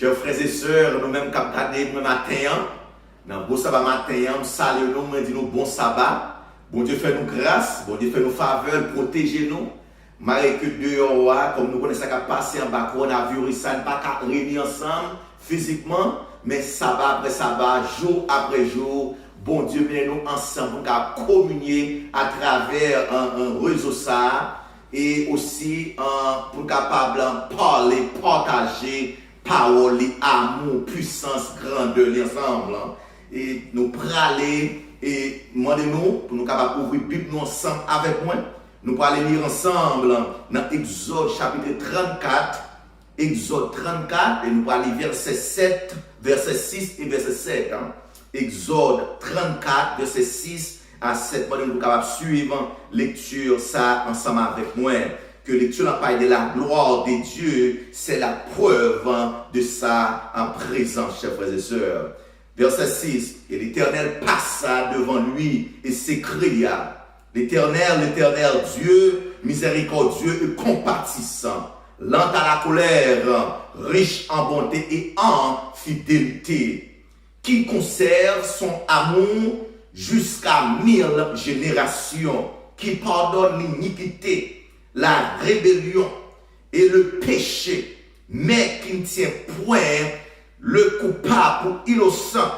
Chers frères et sœurs, nous-mêmes qui avons regardé le matin, dans le beau sabbat matin, nous saluons, nous disons bon sabbat. Bon Dieu fait nous grâce, bon Dieu fait nous faveur, protégez nous. Malgré que dehors, comme nous connaissons qu'à passer en bas, coronavirus, ça ne pas qu'à réunir ensemble physiquement, mais sabbat après sabbat, jour après jour, bon Dieu met nous ensemble pour communier à travers un réseau ça et aussi pour capable parler, partager parole, amour, puissance, grandeur ensemble. Et nous praler et demandez-nous pour nous capables d'ouvrir la Bible nous ensemble avec moi. Nous allons lire ensemble dans Exode chapitre 34. Exode 34 et nous allons lire verset 7, verset 6 et verset 7. Exode 34, verset 6 à 7. Nous sommes capables de suivre lecture ça ensemble avec moi. Que lecture n'a pas de la gloire de Dieu, c'est la preuve de sa présence, chers frères et sœurs. Verset 6, et l'Éternel passa devant lui et s'écria, l'Éternel, Dieu, miséricordieux et compatissant, lent à la colère, riche en bonté et en fidélité, qui conserve son amour jusqu'à 1000 générations, qui pardonne l'iniquité, la rébellion et le péché, mais qui ne tient point le coupable pour innocent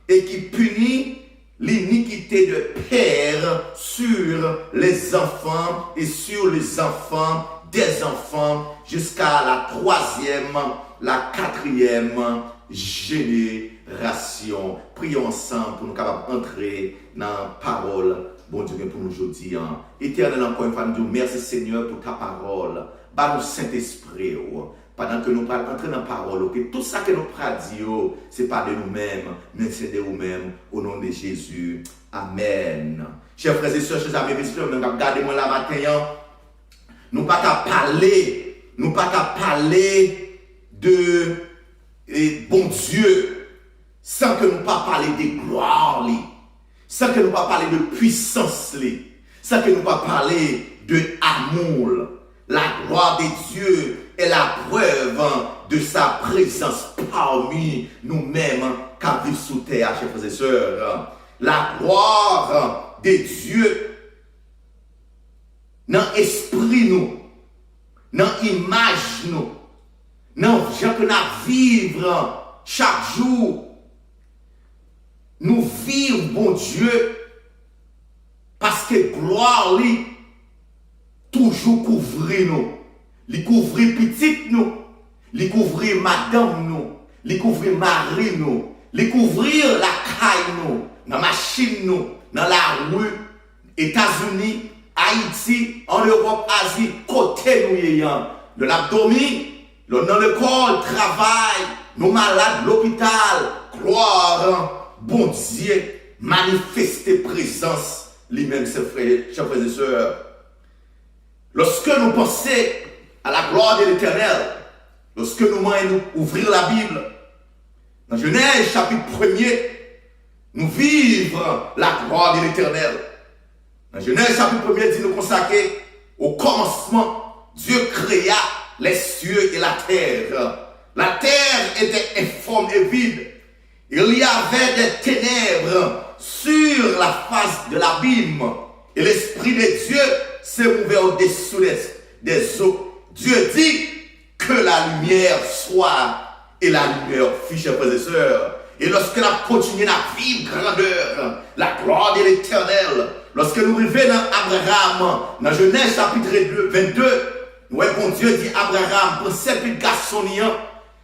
et qui punit l'iniquité de père sur les enfants et sur les enfants des enfants jusqu'à la 3e, la 4e génération. Prions ensemble pour nous capables d'entrer dans la parole. Bon Dieu, pour nous aujourd'hui. Éternel, encore une fois, nous disons merci Seigneur pour ta parole. Par nous Saint-Esprit. Pendant que nous parlons entrer dans la parole, que tout ça que nous disons, ce n'est pas de nous-mêmes, mais c'est de nous-mêmes, au nom de Jésus. Amen. Chers frères et sœurs, chers amis, regardez-moi la matin, nous pas qu'à parler de bon Dieu, sans que nous pas parler de gloire, sans que nous pas parler de puissance, sans que nous pas parler de amour. La gloire de Dieu est la preuve de sa présence parmi nous-mêmes qui vivons sous terre, chers frères et sœurs. La gloire de Dieu dans l'esprit nous, dans l'image nous, dans ce que nous vivons chaque jour. Nous vivons, bon Dieu, parce que gloire lui toujours couvrir nous. Il couvrir petite nous, il couvrir madame nous, il couvrir mari nous, il couvrir la caille nous, dans la machine nous, dans la rue, États-Unis, Haïti, en Europe, Asie, côté nous ayant, de l'abdomen, dans le corps, le travail, nos malades, l'hôpital, gloire, bon Dieu, manifester présence, lui-même, ses frères, chers frères et sœurs. Lorsque nous pensons à la gloire de l'Éternel, lorsque nous voulons ouvrir la Bible, dans Genèse chapitre 1er, nous vivons la gloire de l'Éternel. Dans Genèse chapitre 1er, dit nous consacrer au commencement, Dieu créa les cieux et la terre. La terre était informe et vide. Il y avait des ténèbres sur la face de l'abîme. Et l'Esprit de Dieu s'est ouvert au-dessous des eaux. Dieu dit que la lumière soit, et la lumière fut, chers frères et sœurs. Et lorsque nous continuons à vivre grandeur, la gloire de l'Éternel, lorsque nous arrivons dans Abraham, dans Genèse chapitre 22, nous voyons Dieu dit Abraham, pour ces petits garçons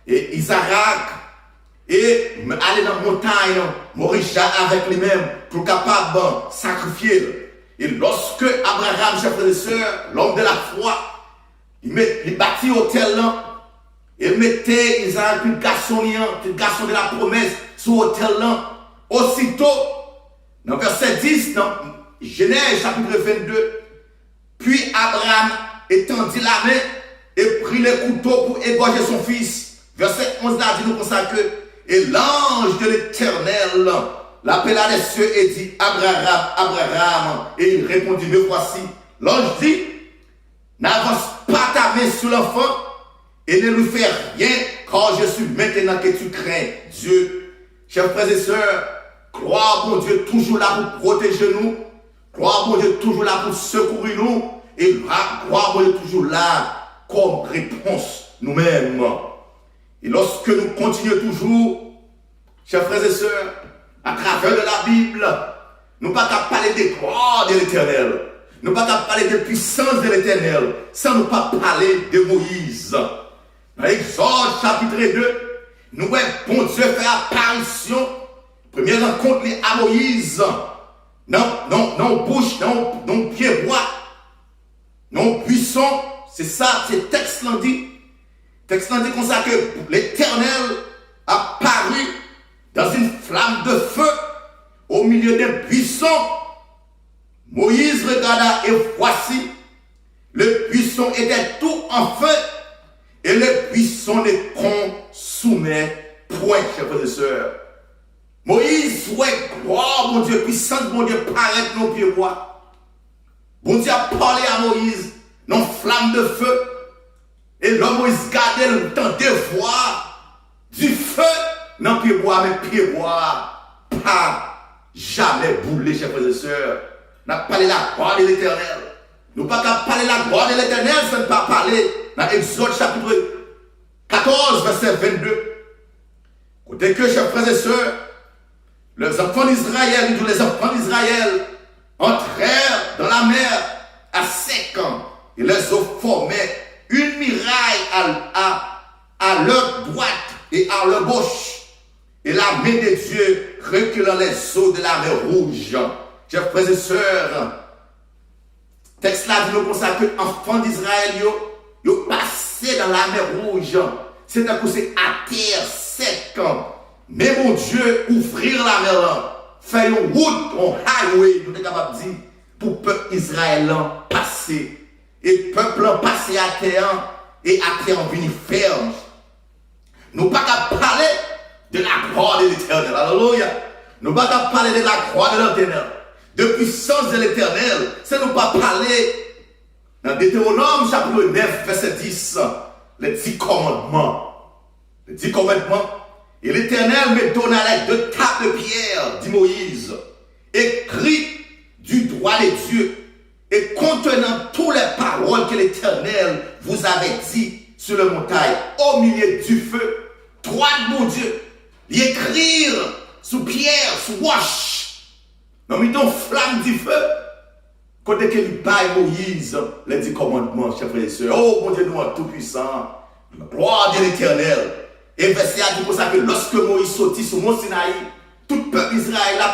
et Isaac, et aller dans la montagne, mourir avec lui-même, pour capable de sacrifier. Et lorsque Abraham, chers frères et sœurs, l'homme de la foi, il bâtit l'hôtel là, il mettait Isaac, le garçon de la promesse, sur l'hôtel là. Aussitôt, dans verset 10, dans Genèse chapitre 22, puis Abraham étendit la main et prit le couteau pour égorger son fils. Verset 11 là, dit nous comme ça que, et l'ange de l'Éternel l'appela des cieux et dit, Abraham, Abraham. Et il répondit, me voici. L'ange dit, n'avance pas ta main sur l'enfant et ne lui fais rien, car gloire, je suis maintenant que tu crains Dieu. Chers frères et sœurs, gloire, mon Dieu, toujours là pour protéger nous. Gloire, mon Dieu, toujours là pour secourir nous. Et gloire, mon Dieu, toujours là comme réponse nous-mêmes. Et lorsque nous continuons toujours, chers frères et sœurs, à travers de la Bible, nous ne pouvons pas parler des gloires de l'Éternel. Nous ne pouvons pas parler des puissances de l'Éternel sans nous pas parler de Moïse. Dans Exode chapitre 2, nous voyons bon Dieu faire apparition. Première rencontre à Moïse. Non, bouche, non, pied bois, non, buisson. C'est ça, c'est texte l'en dit. Texte l'en dit comme ça que l'Éternel a paru dans une flamme de feu au milieu des buissons. Moïse regarda et voici, le buisson était tout en feu et le buisson ne consumait point, chers frères et sœurs. Moïse souhaite gloire, mon Dieu, puissance, mon Dieu, paraître nos pieds bois. Bon Dieu a parlé à Moïse dans flamme de feu. Et l'homme Moïse gardait le temps de voir du feu dans pieds bois, mais pieds bois, pas jamais boulé, chers frères et sœurs. Nous avons parlé de la gloire de l'Éternel. Nous ne pouvons pas parler de la gloire de l'Éternel sans ne pas parler dans Exode chapitre 14, verset 22. Côté que, chers frères et sœurs, les enfants d'Israël, tous les enfants d'Israël entrèrent dans la mer à sec et les eaux formaient une muraille à leur droite et à leur gauche. Et la main de Dieu reculant les eaux de la mer rouge. Chers frères et sœurs, texte là dit nous comme ça que les enfants d'Israël ils passé dans la mer rouge. C'est à cause à terre sec. Mais mon Dieu, ouvrir la mer, faire une route, un highway, nous sommes capables de dire, pour le peuple israélien passer. Et le peuple passer à terre, et à terre venir ferme. Nous ne pouvons pas parler de la gloire de l'Éternel. Alléluia. Nous ne pouvons pas parler de la gloire de l'Éternel, de puissance de l'Éternel. C'est nous pas parler dans Deutéronome chapitre 9, verset 10, les 10 commandements. Les 10 commandements. Et l'Éternel me donna les 2 tables de pierre, dit Moïse, écrit du droit de Dieu et contenant toutes les paroles que l'Éternel vous avait dit sur la montagne, au milieu du feu, droit de mon Dieu, l'écrire sous pierre, sous roche, dans une flamme du feu, côté que il baille Moïse, les 10 commandements, chers frères et sœurs. Oh mon Dieu, nous sommes tout puissants, gloire de l'Éternel. Et verset a dit pour ça que lorsque Moïse sortit sur Mont Sinaï, tout le peuple d'Israël n'a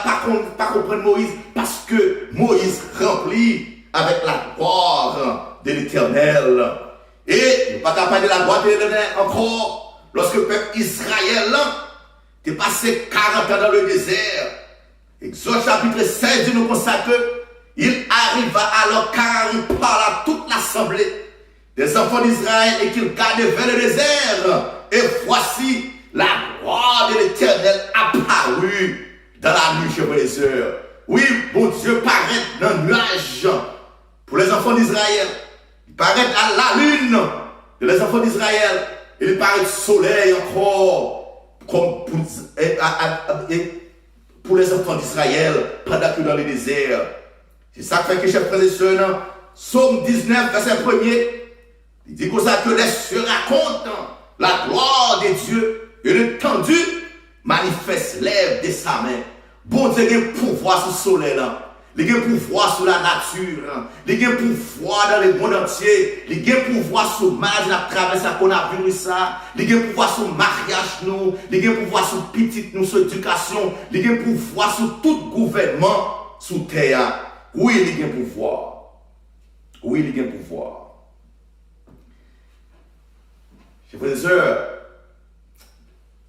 pas compris Moïse parce que Moïse remplit avec la gloire de l'Éternel. Et nous ne pouvons pas parler de la gloire de l'Éternel encore lorsque le peuple Israël est passé 40 ans dans le désert. Exode chapitre 16 dit nous comme ça que il arriva alors car il parle à toute l'assemblée des enfants d'Israël et qu'il gardait vers le désert. Et voici la gloire de l'Éternel apparue dans la nuit, chers frères et sœurs. Oui, bon Dieu paraît dans le nuage pour les enfants d'Israël. Il paraît à la lune de les enfants d'Israël. Il paraît soleil encore comme pour les enfants d'Israël pendant que dans le désert. C'est ça que fait que, chers frères et sœurs, Psaume 19, verset 1er, il dit comme ça que les cieux racontent la gloire de Dieu et l'étendue manifeste l'œuvre de sa main. Bon Dieu a un pouvoir sur le soleil là. Il a un pouvoir sur la nature. Il a un pouvoir dans le monde entier. Il a un pouvoir sur maladie à travers ça qu'on a vu ça. Il a un pouvoir sur le mariage nous. Il a un pouvoir sur petite nous, sur l'éducation. Il a un pouvoir sur tout gouvernement sous terre. Oui, il a un pouvoir. Oui, il a un pouvoir. Chers frères et sœurs,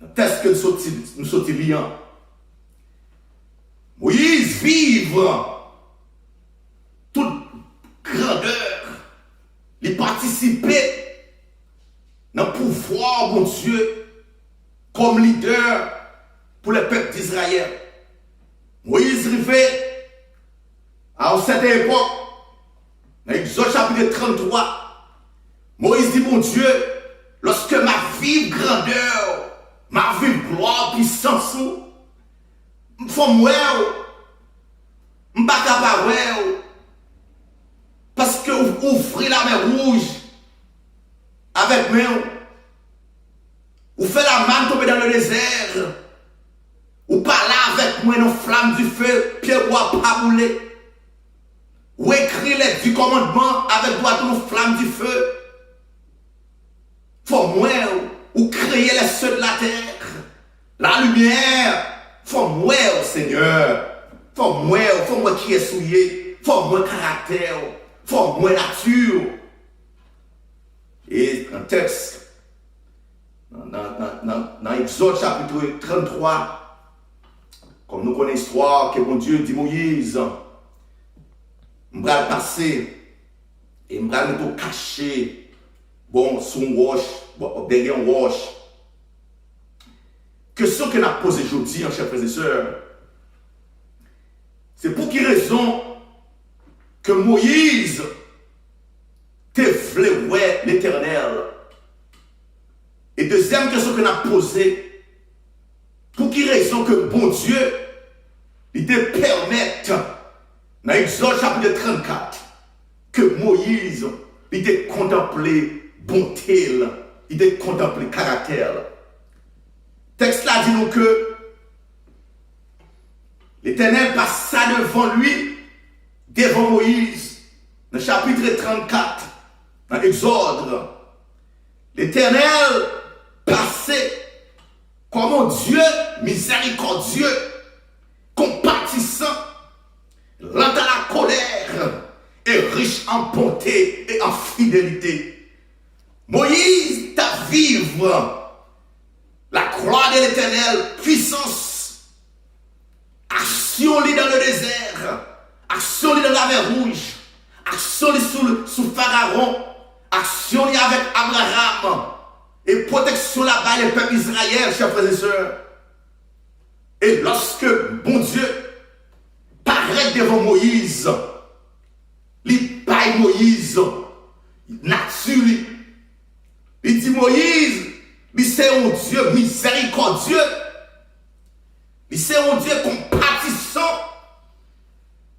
dans le texte que nous sommes liant, Moïse vivre toute grandeur, il participer dans le pouvoir, mon Dieu, comme leader pour le peuple d'Israël. Moïse arrivait à cette époque, dans Exode chapitre 33, Moïse dit, mon Dieu, lorsque ma vie grandeur, ma vie gloire, puissance, faut moi, m'pas capable, parce que ouvrir la mer rouge avec moi, ou fait la manne tomber dans le désert, ou parler avec moi dans la flamme du feu, pied bois pas brûlé, ou écrire les 10 commandements avec toi dans la flamme du feu. Faut moi ou créer les cieux de la terre, la lumière. Faut moi, Seigneur. Faut moi qui est souillé. Faut moi caractère. Faut moi nature. Et un texte dans Exode chapitre 33, comme nous connaissons l'histoire que mon Dieu dit Moïse, je vais passer et je vais me cacher. Bon, sous une roche, derrière une roche. Question que nous avons posée aujourd'hui, chers frères et sœurs, c'est pour quelle raison que Moïse te voulait ouais l'Éternel. Et deuxième question que nous avons posée, pour quelle raison que bon Dieu, il te permette, dans Exode chapitre 34, que Moïse, il te contemplé bonté, il te contemplé caractère. Texte là dit nous que l'Éternel passa devant lui, devant Moïse, dans le chapitre 34, dans Exode. L'Éternel passait comme un Dieu miséricordieux, compatissant, lent à la colère et riche en bonté et en fidélité. Moïse t'a vivre la croix de l'Éternel, puissance, action dans le désert, action dans la mer rouge, action sous Pharaon, action avec Abraham, et protection là-bas les peuples Israël, chers frères et sœurs. Et lorsque bon Dieu paraît devant Moïse, il paye Moïse, nature. Il dit Moïse, c'est un Dieu miséricordieux, c'est un Dieu compatissant,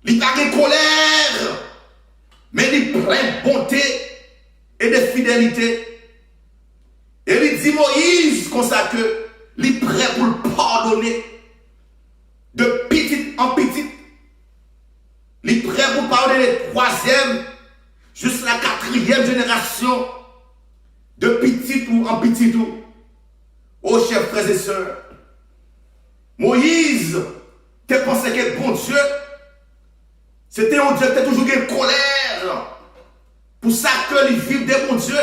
il n'a pas de colère, mais il plein de bonté et de fidélité. Et il dit Moïse comme ça que il est prêt pour le pardonner de petite en petite. Il est prêt pour pardonner les 3e jusqu'à la 4e génération. De petit ou en petit ou. Oh, chers frères et sœurs, Moïse, tu pensais que bon Dieu, c'était un Dieu qui était toujours en colère. Pour ça que les vivent de bon Dieu,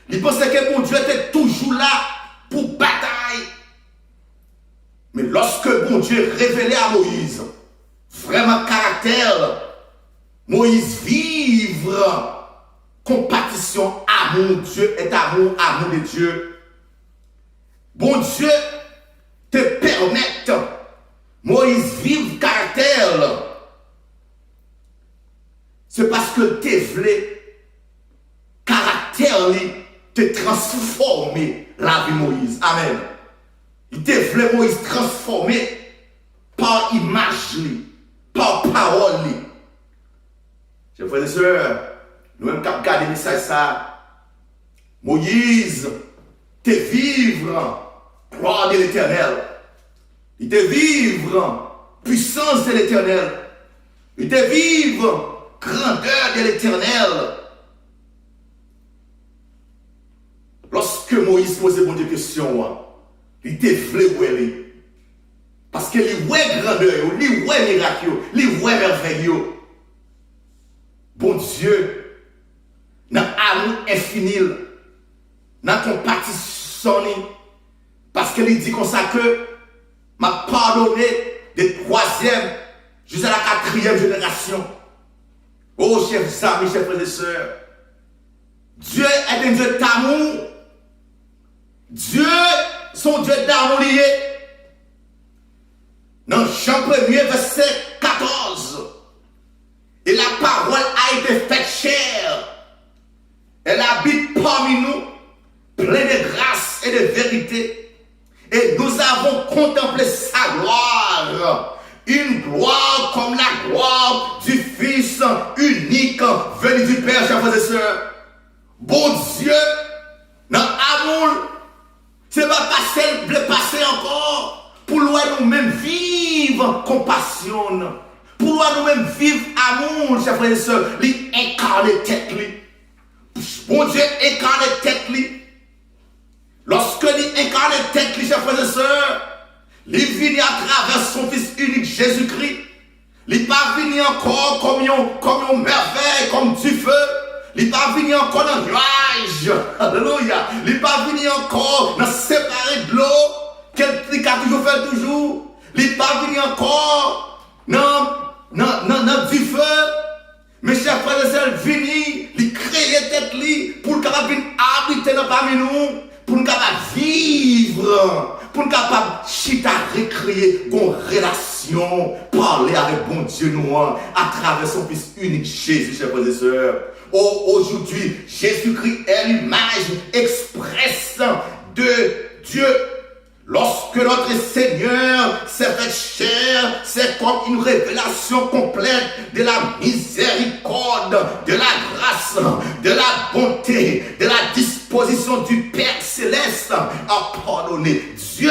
il pensait que bon Dieu était toujours là pour bataille. Mais lorsque bon Dieu révélait à Moïse, vraiment caractère, Moïse vivre. Compatisstion, amour, Dieu est amour, amour de Dieu. Bon Dieu te permette, Moïse vive caractère. C'est parce que tu voulais caractère te transformer la vie de Moïse. Amen. Il te voulait Moïse transformer par image, par parole. Chers frères et sœurs, nous-mêmes qui avons gardé le message ça, Moïse te vivre gloire de l'Éternel. Il te vivre puissance de l'Éternel. Il te vivre grandeur de l'Éternel. Lorsque Moïse posait bon Dieu question, il te voulait. Parce que il voit grandeur, il voit miracle, il voit merveille. Bon Dieu, dans l'amour infini, dans compatissant, parce qu'il dit comme ça que m'a pardonné des 3e jusqu'à la 4e génération. Oh, chers amis, chers frères et sœurs, Dieu est un Dieu d'amour. Dieu, son Dieu d'amour lié. Dans Jean 1er, verset 14, et la parole a été faite chair. Elle habite parmi nous, pleine Et nous avons contemplé sa gloire. Une gloire comme la gloire du Fils unique venu du Père, chers frères et sœurs. Bon Dieu, dans l'amour, c'est pas passer encore pour nous-mêmes vivre compassion. Pour nous-mêmes vivre amour, chers frères et sœurs, lui incarner tête lui. Bon Dieu incarne tête lui. Lorsque lui incarne tête lui, chers frères et sœurs, il vient à travers son Fils unique Jésus-Christ. Il n'est pas venu encore comme une merveille, comme du feu. Il n'est pas venu encore dans le nuage. Alléluia. Il n'est pas venu encore dans séparer de l'eau. Qu'il a toujours fait toujours. Il n'est pas venu encore dans du feu. Mes chers frères et sœurs, venu, il crée tête pour qu'il puisse habiter parmi nous. Pour nous capables vivre, pour nous capables chita recréer une relation, parler avec bon Dieu nous à travers son Fils unique Jésus, chers frères et sœurs. Aujourd'hui, Jésus-Christ est l'image expresse de Dieu. Lorsque notre Seigneur s'est fait chair, c'est comme une révélation complète de la miséricorde, de la grâce, de la bonté, de la disposition du Père Céleste à pardonner. Dieu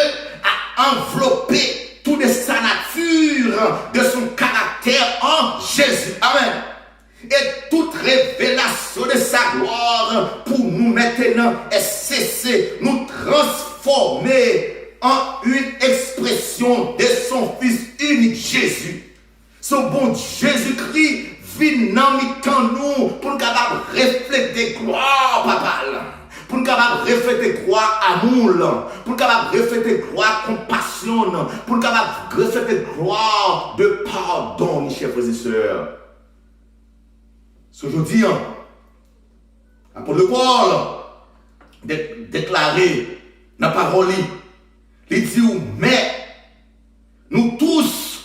a enveloppé tout de sa nature, de son caractère en Jésus. Amen. Et toute révélation de sa gloire pour nous maintenant est cessée, nous transformer en une expression de son Fils unique Jésus. Ce bon Jésus-Christ vient dans nous pour nous capables refléter gloire, papa. Pour nous capables refléter gloire amour, pour nous capables refléter gloire compassion, pour nous capables refléter gloire de pardon, mes chers frères et sœurs. Aujourd'hui, l'apôtre Paul déclaré dans la parole, il dit, mais nous tous,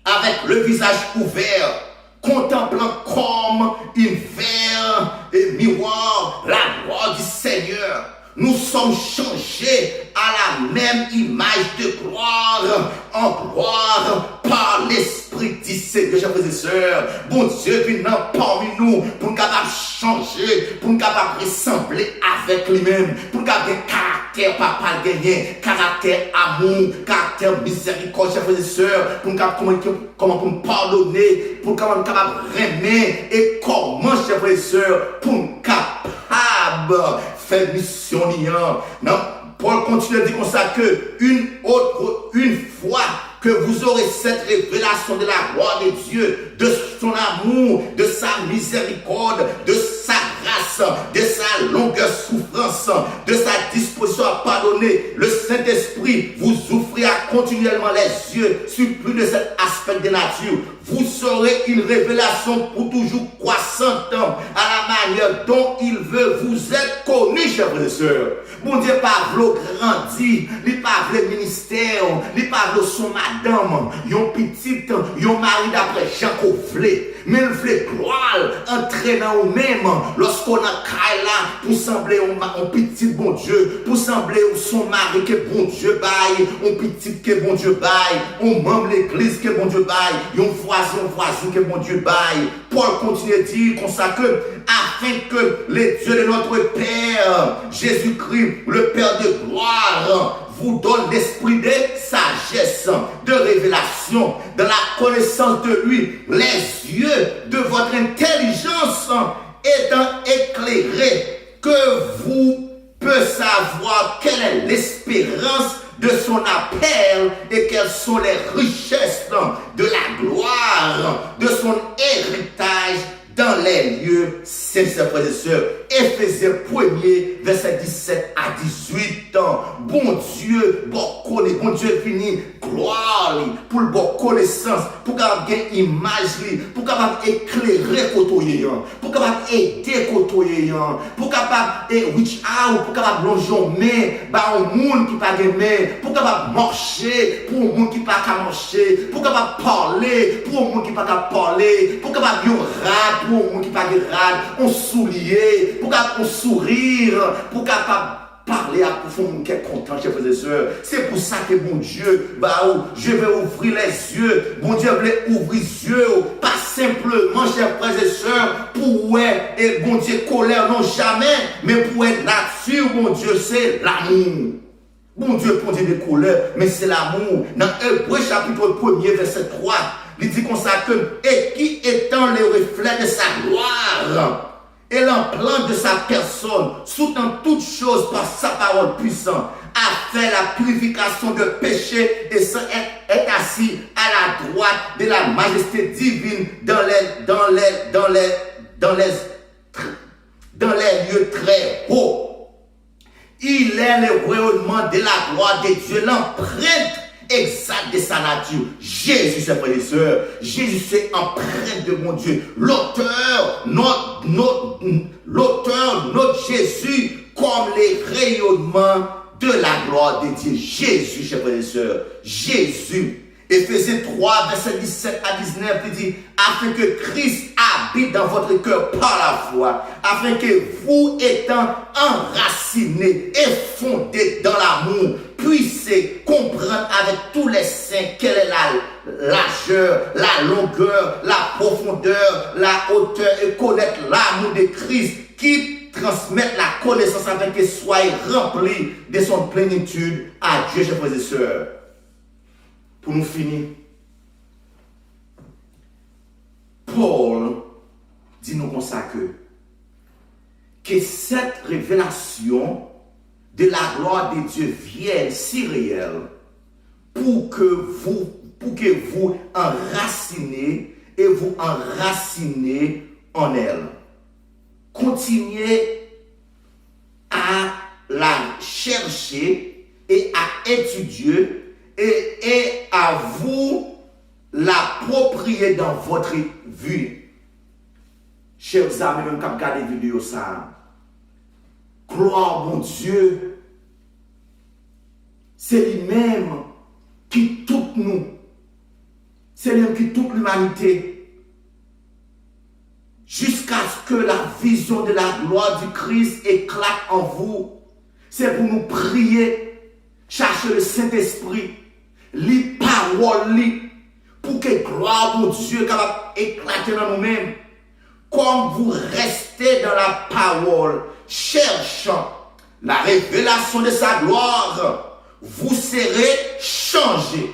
avec le visage ouvert, contemplant comme une verre et miroir la gloire du Seigneur, nous sommes changés à la même image de gloire en gloire par l'Esprit du Seigneur, chers frères et sœurs. Bon Dieu vient parmi nous pour nous capables changer, pour nous capables ressembler avec lui-même, pour nous capables caractère papa gagné, caractère amour, caractère miséricorde, chers frères et sœurs, pour nous capables comment pour nous pardonner, pour nous capables aimer et comment, chers frères et sœurs, pour nous capables faire mission. Non, Paul continue à dire comme ça que une fois que vous aurez cette révélation de la gloire de Dieu, de son amour, de sa miséricorde, de sa grâce, de sa longueur souffrance, de sa disposition à pardonner, le Saint-Esprit vous ouvrira continuellement les yeux sur plus de cet aspect de nature. Vous aurez une révélation pour toujours croissante à la manière dont il veut vous être connu, chers frères et sœurs. Bon Dieu, pas v'lo grandi, il pas v'le ministère, il pas v'le son madame, yon petite, yon mari d'après Jean qu'on v'le, mais il v'le gloire, entraînant ou même, lorsqu'on a caille là, pour sembler un petit bon Dieu, pour sembler son mari que bon Dieu baille, un petit que bon Dieu baille, un membre l'église que bon Dieu baille, yon voisin que mon Dieu baille. Paul continue à dire comme ça que afin que les dieux de notre Père Jésus-Christ, le Père de gloire, vous donne l'esprit de sagesse, de révélation, de la connaissance de lui, les yeux de votre intelligence étant éclairés, que vous pouvez savoir quelle est l'espérance de son appel et quelles sont les richesses de la gloire de son héritage dans les lieux saints, frères et sœurs. Éphésiens 1er, verset 17 à 18. Bon Dieu, bon Dieu fini, gloire, pour le bon connaissance, pour capable gagner image, pour capable éclairer côtoyer, pour capable aider côtoyer, pour capable reach out, pour capable longer mais ba un monde qui pas gagner, pour capable marcher, pour un monde qui pas marcher, pour capable parler, pour un monde qui pas parler, pour capable yon rad, pour un monde qui pas rad, on soulier, pour capable sourire, pour capable parler à profond qui est content, chers frères et sœurs. C'est pour ça que bon Dieu, je vais ouvrir les yeux. Bon Dieu veut ouvrir les yeux, pas simplement, chers frères et sœurs, pour et bon Dieu colère, non jamais, mais pour être nature, bon Dieu, c'est l'amour. Bon Dieu, pour dire de colère, mais c'est l'amour. Dans Hébreux chapitre 1er, verset 3, il dit comme ça que, et qui étant le reflet de sa gloire, et l'empreinte de sa personne, soutenant toutes choses par sa parole puissante, a fait la purification de péché et est assis à la droite de la majesté divine dans les lieux très hauts. Il est le rayonnement de la gloire de Dieu, l'empreinte exacte de sa nature. Jésus, ses frères et sœurs, Jésus, c'est empreinte de mon Dieu. L'auteur, notre Jésus, comme les rayonnements de la gloire de Dieu. Jésus, chers frères et sœurs, Jésus. Éphésiens 3, verset 17 à 19, il dit, afin que Christ habite dans votre cœur par la foi, afin que vous, étant enracinés et fondés dans l'amour, puissiez comprendre avec tous les saints quelle est la largeur, la longueur, la profondeur, la hauteur, et connaître l'amour de Christ qui transmette la connaissance afin que soyez remplis de son plénitude à Dieu, chers frères et sœurs. Pour nous finir, Paul dit nous comme ça que cette révélation de la gloire de Dieu vienne si réelle pour que vous enracinez et vous enracinez en elle. Continuez à la chercher et à étudier et à vous l'approprier dans votre vie. Chers amis, même quand vous regardez la vidéo, ça, gloire mon Dieu, c'est lui-même qui tout nous, c'est lui-même qui toute l'humanité, jusqu'à ce que la vision de la gloire du Christ éclate en vous. C'est pour nous prier, chercher le Saint-Esprit, les paroles, pour que gloire mon Dieu capable éclater dans nous-mêmes. Comme vous restez dans la parole, cherchant la révélation de sa gloire, vous serez changés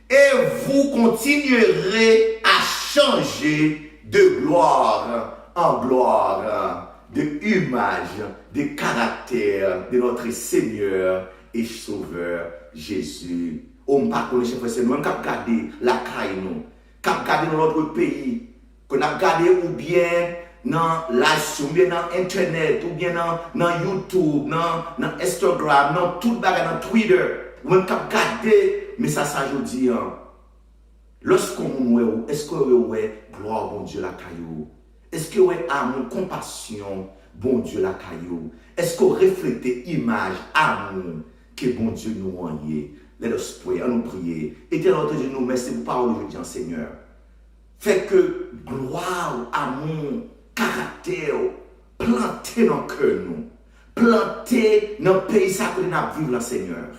et vous continuerez à changer de gloire en gloire, de image, de caractère de notre Seigneur et Sauveur Jésus. On ne parle pas de chef, c'est nous qui avons gardé la caille, nous, qui avons gardé dans notre pays, qu'on a gardé ou bien dans la ou bien dans Internet, ou bien dans YouTube, dans Instagram, dans tout le bagage, dans Twitter. Ou même qui avons gardé, mais ça je dis, lorsqu'on voit, est-ce que vous avez gloire, bon Dieu, la caillou? Est-ce que vous avez amour, compassion, bon Dieu, la caillou? Est-ce que vous reflétez image, amour, que bon Dieu nous envoie? Let us pray, à nous prier. Éternel Dieu, nous merci pour parole aujourd'hui, Seigneur. Fait que gloire, amour, caractère, planter dans le cœur nous. Planter dans le pays ça que nous vivons là, Seigneur.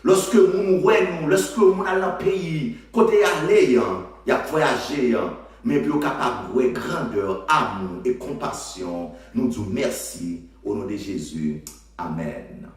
Lorsque nous voyons, lorsque nous allons dans le pays, côté aller, il y a voyager, mais puis capable de grandeur, amour et compassion. Nous disons merci au nom de Jésus. Amen.